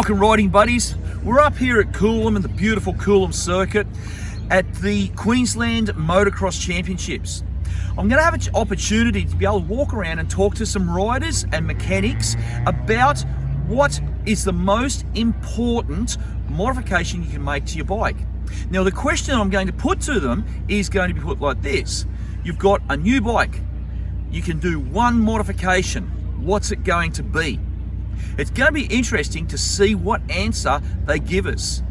Welcome riding buddies. We're up here at Coolum in the beautiful Coolum circuit at the Queensland Motocross Championships. I'm going to have an opportunity to be able to walk around and talk to some riders and mechanics about what is the most important modification you can make to your bike. Now the question I'm going to put to them is going to be put like this. You've got a new bike. You can do one modification. What's it going to be? It's going to be interesting to see what answer they give us.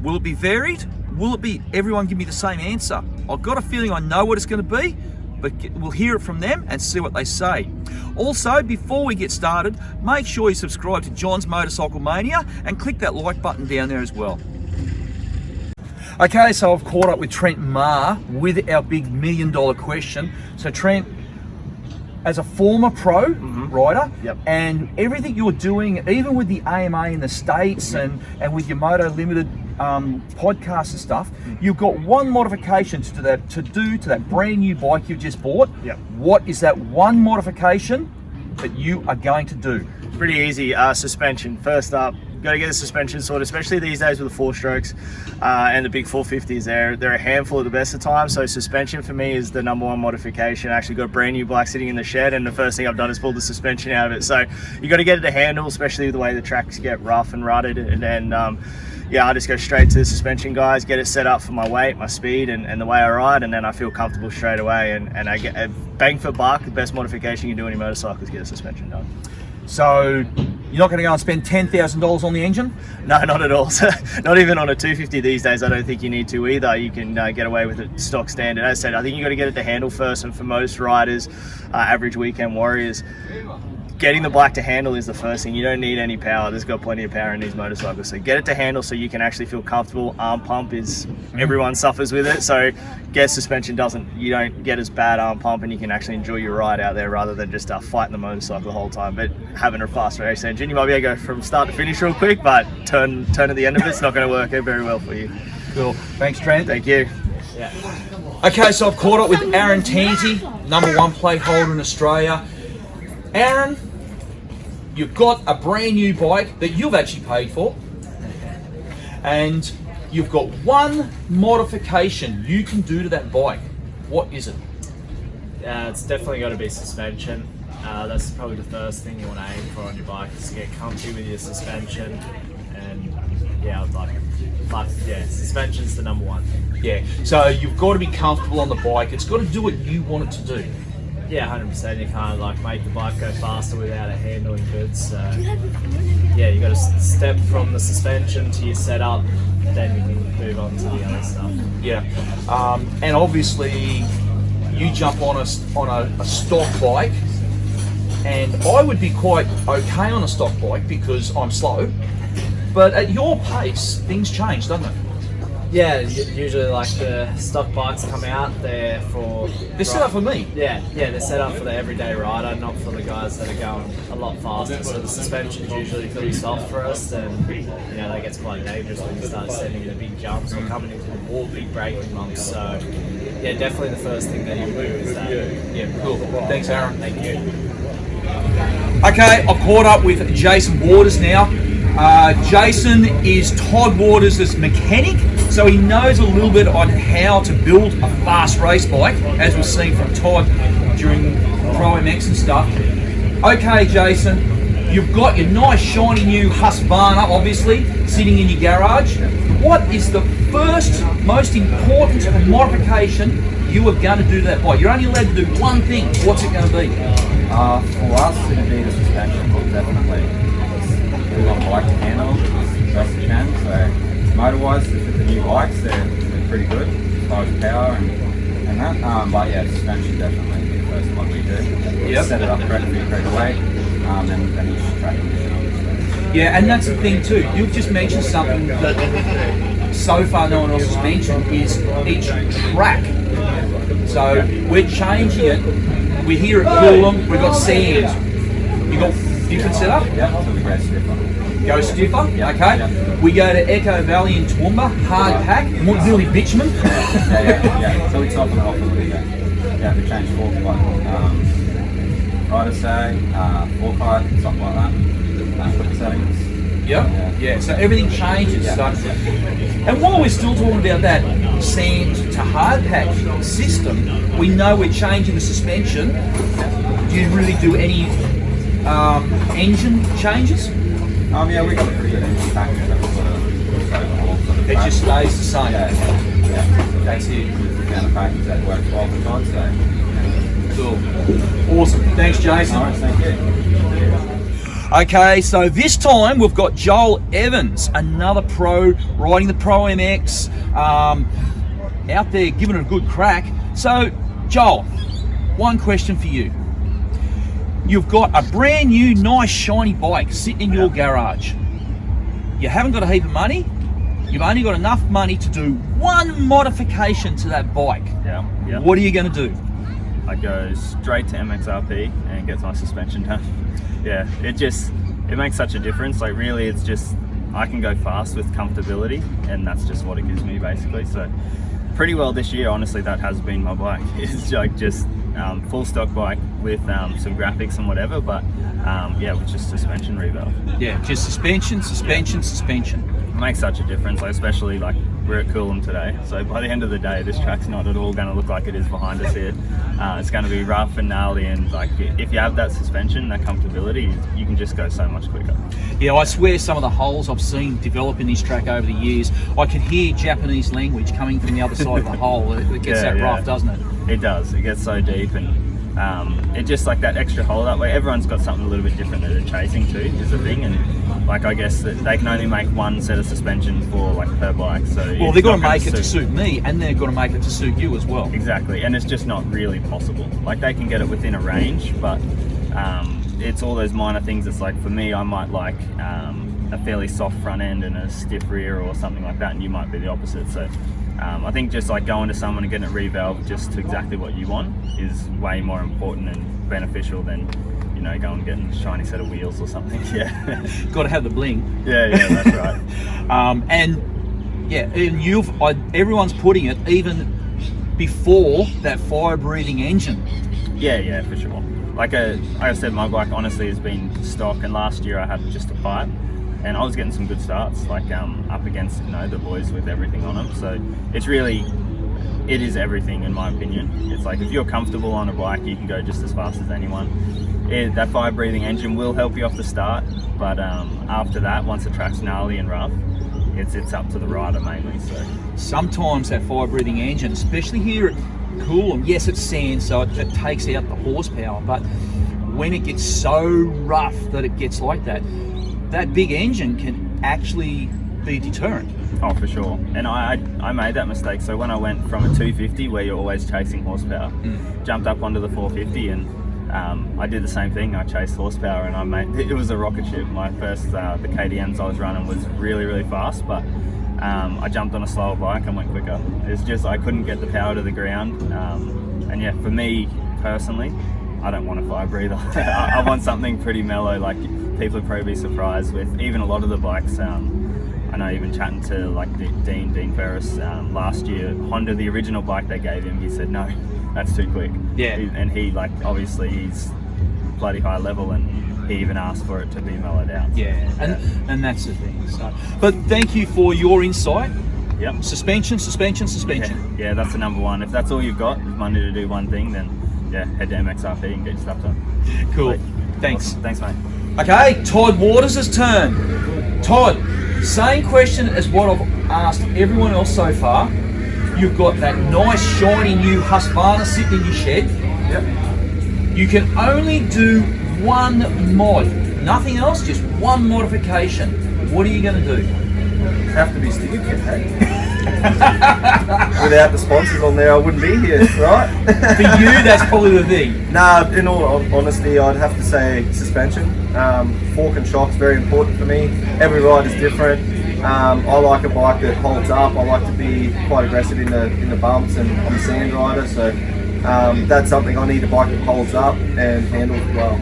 Will it be varied? Will it be everyone give me the same answer? I've got a feeling I know what it's going to be, but we'll hear it from them and see what they say. Also, before we get started, make sure you subscribe to John's Motorcycle Mania and click that like button down there as well. Okay, so I've caught up with Trent Marh with our big $1 million question. So Trent, as a former pro rider, and everything you're doing, even with the AMA in the States and with your Moto Limited podcast and stuff, you've got one modification to that brand new bike you just bought. What is that one modification that you are going to do? Pretty easy. Suspension. First up, got to get the suspension sorted, especially these days with the 4-strokes and the big 450s. They're a handful at the best of times. So suspension for me is the #1 modification. I actually got a brand new bike sitting in the shed, and the first thing I've done is pull the suspension out of it. So you got to get it to handle, especially with the way the tracks get rough and rutted. And then I just go straight to the suspension guys, get it set up for my weight, my speed, and the way I ride, and then I feel comfortable straight away. And I get a bang for buck. The best modification you can do on your motorcycle is get a suspension done. So you're not going to go and spend $10,000 on the engine? No, not at all. Not even on a 250 these days. I don't think you need to either. You can get away with it stock standard. As I said, I think you got to get it to handle first. And for most riders, average weekend warriors, getting the bike to handle is the first thing. You don't need any power. There's got plenty of power in these motorcycles. So get it to handle so you can actually feel comfortable. Arm pump is, everyone suffers with it. So get suspension you don't get as bad arm pump, and you can actually enjoy your ride out there rather than just fighting the motorcycle the whole time. But having a fast race engine, you might be able to go from start to finish real quick, but turn at the end of it's not going to work out very well for you. Cool. Thanks, Trent. Thank you. Okay, so I've caught up with Aaron Tanti, #1 plate holder in Australia. Aaron, you've got a brand new bike that you've actually paid for, and you've got one modification you can do to that bike. What is it? It's definitely got to be suspension. That's probably the first thing you want to aim for on your bike, is to get comfy with your suspension. And suspension's the #1 thing. Yeah, so you've got to be comfortable on the bike. It's got to do what you want it to do. Yeah, 100%. You can't make the bike go faster without it handling good. So yeah, you got to step from the suspension to your setup, then you can move on to the other stuff. Yeah, and obviously you jump on a stock bike, and I would be quite okay on a stock bike because I'm slow. But at your pace, things change, don't they? Yeah, usually the stock bikes come out, they're set up for me. Yeah, they're set up for the everyday rider, not for the guys that are going a lot faster. So the suspension's usually pretty soft for us, and that gets quite dangerous when you start sending the big jumps or coming into the more big braking bumps. So yeah, definitely the first thing that you do is that. Yeah, cool. Thanks, Aaron. Thank you. Okay, I've caught up with Jason Waters now. Jason is Todd Waters' mechanic, so he knows a little bit on how to build a fast race bike, as we've seen from Todd during Pro MX and stuff. Okay, Jason, you've got your nice shiny new Husqvarna, obviously, sitting in your garage. What is the first most important modification you are going to do to that bike? You're only allowed to do one thing. What's it going to be? For us, it'd be the suspension, definitely. We want the bike to handle as best we can. So motor-wise, with the new bikes, they're pretty good as far as power and that. But yeah, suspension definitely the first one we do. Set it up correctly straight away, then each track condition. Yeah, and that's the thing too. You've just mentioned something that so far no one else has mentioned, is each track. So we're changing it. We're here at Coolum, we've got sand. You got different setup? Yeah, so we go stiffer. Go stiffer? Okay. We go to Echo Valley in Toowoomba, hard pack, nearly bitumen. Yeah. So we soften it off a little bit. Yeah, we change fork like rider sag, fork height, something like that. Put the settings. Yeah. So everything changes. So. And while we're still talking about that sand to hard patch system, we know we're changing the suspension. Do you really do any engine changes? Yeah, we got a pretty good engine package that we've got to overhaul. It just stays the same. Yeah. That's it. We found a package that works well for Todd, so. Cool. Awesome. Thanks, Jason. Alright, thank you. Okay, so this time we've got Joel Evans, another pro riding the Pro MX, out there giving it a good crack. So, Joel, one question for you. You've got a brand new, nice, shiny bike sitting in your garage. You haven't got a heap of money. You've only got enough money to do one modification to that bike. Yeah. What are you going to do? I go straight to MXRP and get my suspension done. Yeah, it makes such a difference. Like really, it's just, I can go fast with comfortability, and that's just what it gives me basically. So pretty well this year, honestly, that has been my bike. It's like just full stock bike with some graphics and whatever, but yeah, with just suspension revalve. Yeah, just suspension. It makes such a difference, like, especially like we're at Coolum today, so by the end of the day this track's not at all going to look like it is behind us here. It's going to be rough and gnarly, and like if you have that suspension, that comfortability, you can just go so much quicker. Yeah, I swear some of the holes I've seen develop in this track over the years, I can hear Japanese language coming from the other side of the hole. It gets that rough, doesn't it? It does. It gets so deep, and it just like that extra hole that way. Everyone's got something a little bit different that they're chasing too, is the thing. And like I guess that they can only make one set of suspension for like per bike. So well, they've got to make it to suit me, and they've got to make it to suit you as well. Exactly, and it's just not really possible. Like they can get it within a range, but it's all those minor things. It's like for me, I might like a fairly soft front end and a stiff rear or something like that, and you might be the opposite. So I think just like going to someone and getting it revalved just to exactly what you want is way more important and beneficial than, you know, going and getting a shiny set of wheels or something. Yeah. Got to have the bling. Yeah, that's right. And everyone's putting it even before that fire-breathing engine. Yeah, for sure. Like I said, my bike honestly has been stock, and last year I had just a pipe, and I was getting some good starts, like up against, you know, the boys with everything on them. So it is everything in my opinion. It's like if you're comfortable on a bike, you can go just as fast as anyone. That fire-breathing engine will help you off the start, but after that, once the track's gnarly and rough, it's up to the rider mainly. So sometimes that fire-breathing engine, especially here at Coolum, yes, it's sand, so it takes out the horsepower, but when it gets so rough that it gets like that, that big engine can actually be a deterrent. Oh, for sure. And I made that mistake. So when I went from a 250, where you're always chasing horsepower, jumped up onto the 450, and I did the same thing. I chased horsepower, and it was a rocket ship. My first, the KDMs I was running was really, really fast, but I jumped on a slower bike and went quicker. It's just, I couldn't get the power to the ground. And yeah, for me personally, I don't want a fire breather. I want something pretty mellow. Like people would probably be surprised with even a lot of the bikes. I know even chatting to like Dean Ferris last year, Honda, the original bike they gave him, he said, no, that's too quick. Yeah. And he, like, obviously he's bloody high level, and he even asked for it to be mellowed out. Yeah, and that's the thing. So, but thank you for your insight. Yep. Suspension. Yeah, that's the number one. If that's all you've got, money to do one thing, then yeah, head to MXRP and get your stuff done. Cool. Thanks. Awesome. Thanks, mate. Okay, Todd Waters' turn. Todd, same question as what I've asked everyone else so far. You've got that nice shiny new Husqvarna sitting in your shed. Yep. You can only do one mod, nothing else, just one modification. What are you going to do? Have to be sticker kit, hey? Without the sponsors on there, I wouldn't be here, right? For you, that's probably the thing. Nah, in all honesty, I'd have to say suspension. Fork and shock's very important for me. Every ride is different. I like a bike that holds up. I like to be quite aggressive in the bumps, and I'm a sand rider, so that's something I need. A bike that holds up and handles well,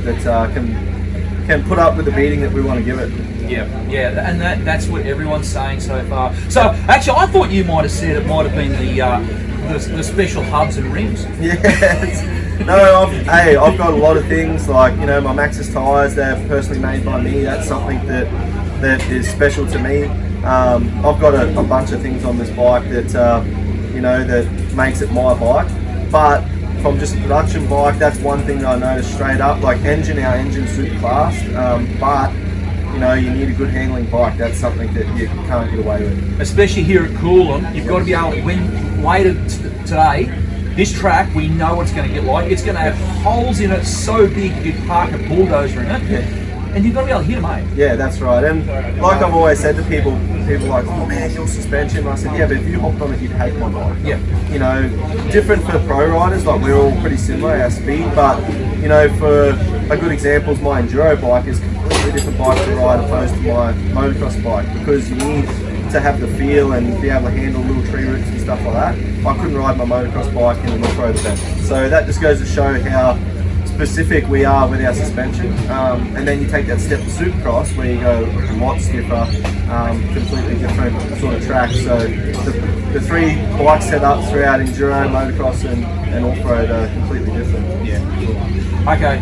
that can put up with the beating that we want to give it. Yeah, and that's what everyone's saying so far. So actually, I thought you might have said it might have been the special hubs and rims. Yes. No, I've got a lot of things, like, you know, my Maxxis tyres, they're personally made by me. That's something that that is special to me. I've got a bunch of things on this bike that that makes it my bike, but from just a production bike, that's one thing that I noticed straight up. Like our engine's super fast, but you need a good handling bike. That's something that you can't get away with. Especially here at Coolum, you've got to be able to, when weighted today, this track, we know what it's going to get like. It's going to have holes in it so big you could park a bulldozer in it. Yeah. And you've got to be able to hit them, mate. Yeah, that's right. And like I've always said to people are like, oh man, your suspension. And I said, yeah, but if you hopped on it, you'd hate my bike. Yeah. Different for pro riders, like we're all pretty similar, our speed, but for a good example is my enduro bike is a completely different bike to ride opposed to my motocross bike, because you need to have the feel and be able to handle little tree roots and stuff like that. I couldn't ride my motocross bike in an off-road event. So that just goes to show how specific we are with our suspension, and then you take that step to Supercross where you go a lot stiffer, completely different sort of track. So the three bike setups throughout enduro, motocross and off-road are completely different. Yeah. Okay,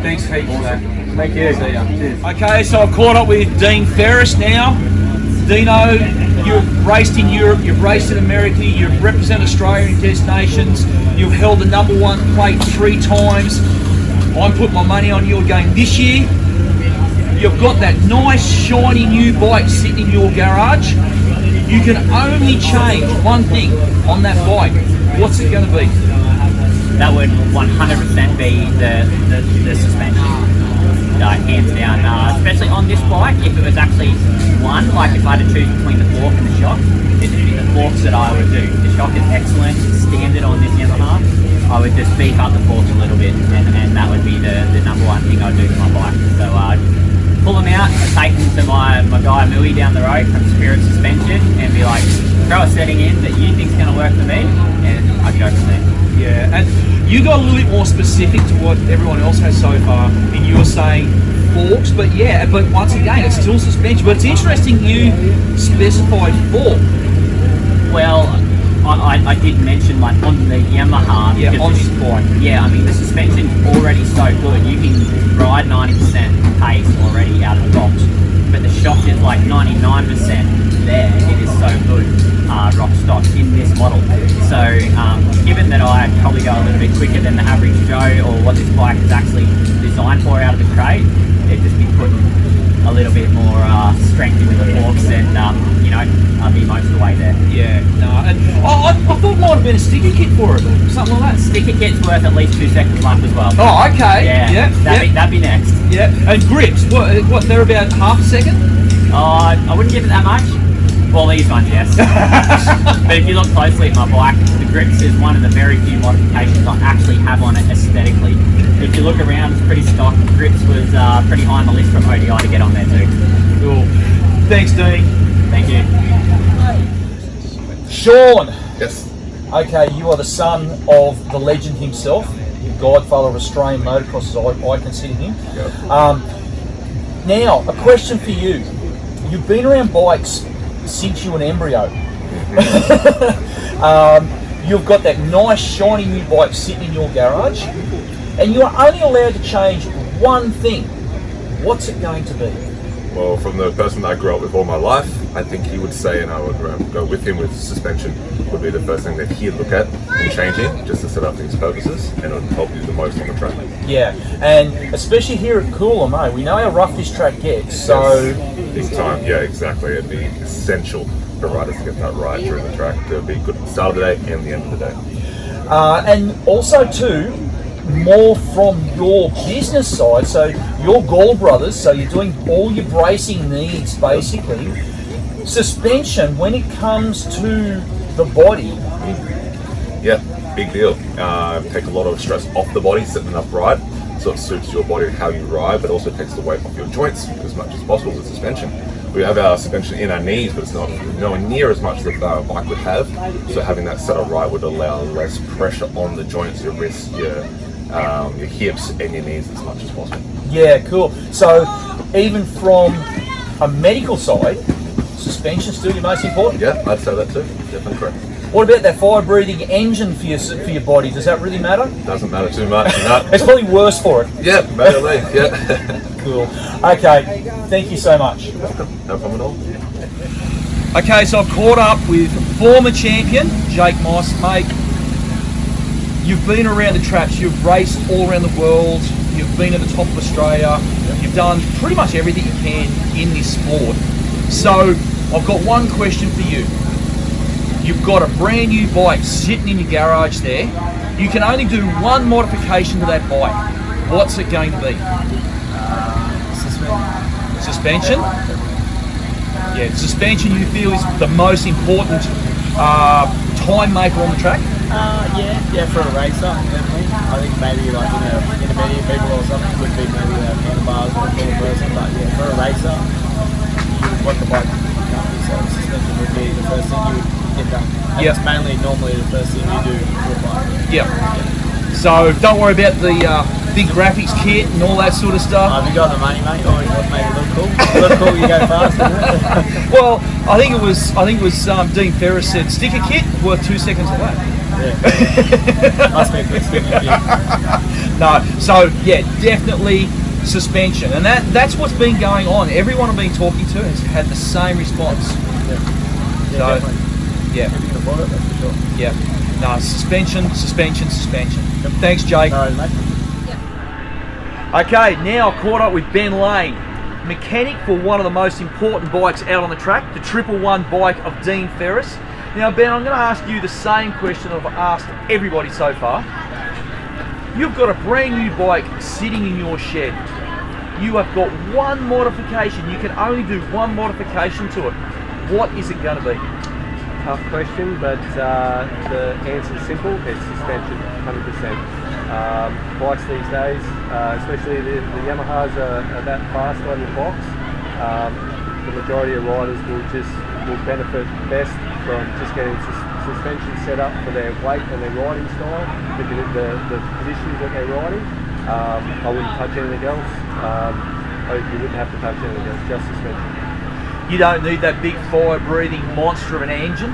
thanks heaps for that. Thank you. See ya. Cheers. Okay, so I've caught up with Dean Ferris now. Dino, you've raced in Europe, you've raced in America, you've represented Australia in destinations, you've held the #1 plate 3 times. I'm putting my money on you again this year. You've got that nice shiny new bike sitting in your garage. You can only change one thing on that bike. What's it going to be? That would 100% be the suspension, hands down. Especially on this bike, if it was actually one, like if I had to choose between the fork and the shock, it'd be the forks that I would do. The shock is excellent, it's standard on this Yamaha. I would just beef up the forks a little bit, and that would be the #1 thing I'd do to my bike. So I'd pull them out, take them to my guy Mui down the road from Spirit Suspension, and be like, throw a setting in that you think's going to work for me, and I'd go from there. Yeah, and you got a little bit more specific to what everyone else has so far, and you were saying forks, but once again, it's still suspension. But it's interesting you specified fork. Well, I did mention like on the Yamaha. Yeah, on this bike. Yeah, I mean the suspension's already so good. You can ride 90% pace already out of the box, but the shock is like 99% there. It is so good, rock stock in this model. So given that I probably go a little bit quicker than the average Joe or what this bike is actually designed for out of the crate, it'd just be putting a little bit more strength into the forks, and I'll be most of the way there. Yeah, no, and I thought it might have been a sticker kit for it, something like that. Sticker kit's worth at least 2 seconds left as well. Oh, okay. Yeah, that'd be next. Yeah, and grips, what they're about half a second? I wouldn't give it that much. Well, these ones, yes. But if you look closely at my bike, the grips is one of the very few modifications I actually have on it aesthetically. If you look around, it's pretty stock. Grips was pretty high on the list from ODI to get on there too. Cool. Thanks, Dean. Thank you. Sean. Yes. Okay, you are the son of the legend himself, the godfather of Australian motocross, as I consider him. Yep. Now, a question for you. You've been around bikes since you were an embryo. You've got that nice shiny new bike sitting in your garage, and you are only allowed to change one thing. What's it going to be? Well, from the person that I grew up with all my life, I think he would say, and I would go with him with suspension, would be the first thing that he'd look at in changing, just to set up these purposes, and it would help you the most on the track. Yeah, and especially here at Coolum, we know how rough this track gets, so... Yes. Big time, yeah, exactly. It'd be essential for riders to get that right during the track. It would be good at the start of the day and the end of the day. And also too, more from your business side, so your Gall brothers, so you're doing all your bracing needs basically. Suspension, when it comes to the body. Yeah, big deal. Take a lot of stress off the body, sitting upright, so it suits your body and how you ride, but also takes the weight off your joints as much as possible with suspension. We have our suspension in our knees, but it's not nowhere near as much that a bike would have. So having that set up right would allow less pressure on the joints, your wrists, your hips, and your knees as much as possible. Yeah, cool. So even from a medical side, suspension still your most important? Yeah, I'd say that too. Definitely correct. What about that fire-breathing engine for your body? Does that really matter? Doesn't matter too much. No. It's probably worse for it. Yeah, mainly. Yeah. cool. Okay, thank you so much. No problem at all. Okay, so I've caught up with former champion Jake Moss. Mate, you've been around the traps, you've raced all around the world, you've been at the top of Australia, you've done pretty much everything you can in this sport. So I've got one question for you. You've got a brand new bike sitting in your garage there. You can only do one modification to that bike. What's it going to be? Suspension? Yeah, suspension you feel is the most important time maker on the track? Yeah, for a racer, definitely. I think maybe like intermediate people or something would be maybe handlebars or a tall person, but yeah, for a racer, you want the bike to be comfy, so suspension would be the first thing you would get done. And it's mainly normally the first thing you do for a bike. Yeah. So don't worry about the big graphics kit and all that sort of stuff. Have you got the money, mate? Always want to make it look cool. Look cool, you go fast, isn't it? Well, I think it was Dean Ferris said sticker kit worth 2 seconds away. Yeah. Must be a good sticker kit. No, so yeah, definitely suspension, and that's what's been going on. Everyone I've been talking to has had the same response. Yeah, if you can afford it, that's for sure. Yeah. No, suspension. Thanks, Jake. No, mate. Okay, now I've caught up with Ben Lane, mechanic for one of the most important bikes out on the track, the 111 bike of Dean Ferris. Now, Ben, I'm going to ask you the same question I've asked everybody so far. You've got a brand new bike sitting in your shed. You have got one modification. You can only do one modification to it. What is it going to be? Tough question, but the answer is simple. It's suspension, 100%. Bikes these days, especially the Yamahas, are that fast on your box. The majority of riders will benefit best from just getting suspension set up for their weight and their riding style, the positions that they're riding. I wouldn't touch anything else. You wouldn't have to touch anything else, just suspension. You don't need that big fire-breathing monster of an engine?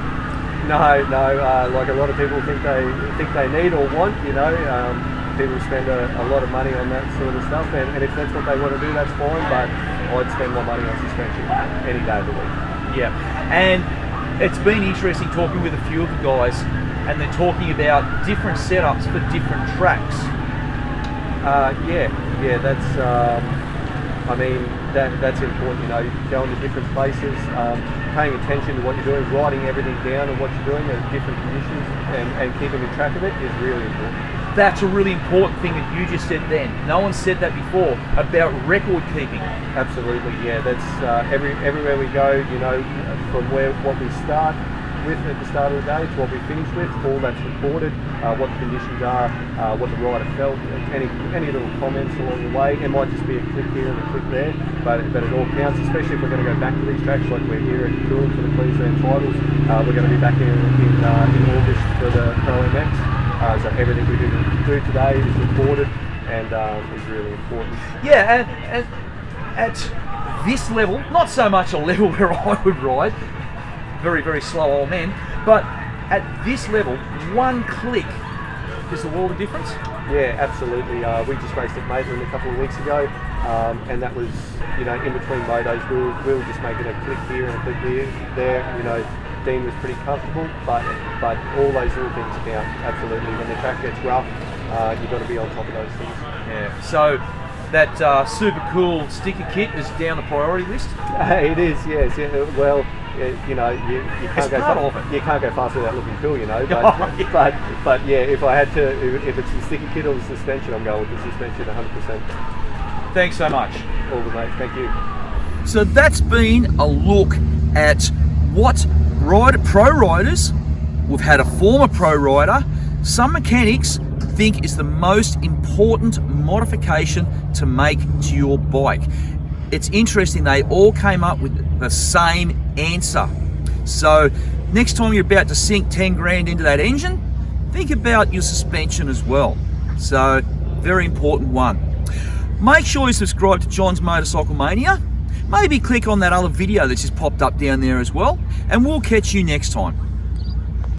No. Like a lot of people think they need or want. People spend a lot of money on that sort of stuff, and if that's what they want to do, that's fine. But I'd spend my money on suspension any day of the week. Yeah, and it's been interesting talking with a few of the guys, and they're talking about different setups for different tracks. That's important, going to different places, paying attention to what you're doing, writing everything down and what you're doing at different conditions, and keeping a track of it is really important. That's a really important thing that you just said then. No one said that before, about record keeping. Absolutely, yeah. That's everywhere we go, from what we start with at the start of the day to what we finish with, all that's recorded, what the conditions are, what the rider felt, any little comments along the way. It might just be a click here and a click there, but it all counts, especially if we're going to go back to these tracks like we're here at Coolum for the Queensland Titles. We're going to be back in August for the Pro MX. So everything we do today is recorded and is really important. Yeah, and at this level, not so much a level where I would ride, very, very slow old man, but at this level, one click is the world of difference. Yeah, absolutely. We just raced at Maitland a couple of weeks ago, and that was, in between motos, we were just making a click here and a click there. Dean was pretty comfortable, but all those little things count, absolutely. When the track gets rough, you've got to be on top of those things. Yeah. So that super cool sticker kit is down the priority list? It is, yes. Yeah, well, you can't you can't go fast without looking cool, But yeah, if I had to, if it's the sticker kit or the suspension, I'm going with the suspension 100%. Thanks so much. All good, mate. Thank you. So that's been a look at what pro riders, we've had a former pro rider, some mechanics think is the most important modification to make to your bike. It's interesting, they all came up with the same answer. So next time you're about to sink 10 grand into that engine, think about your suspension as well. So very important one. Make sure you subscribe to John's Motorcycle Mania. Maybe click on that other video that's just popped up down there as well, and we'll catch you next time.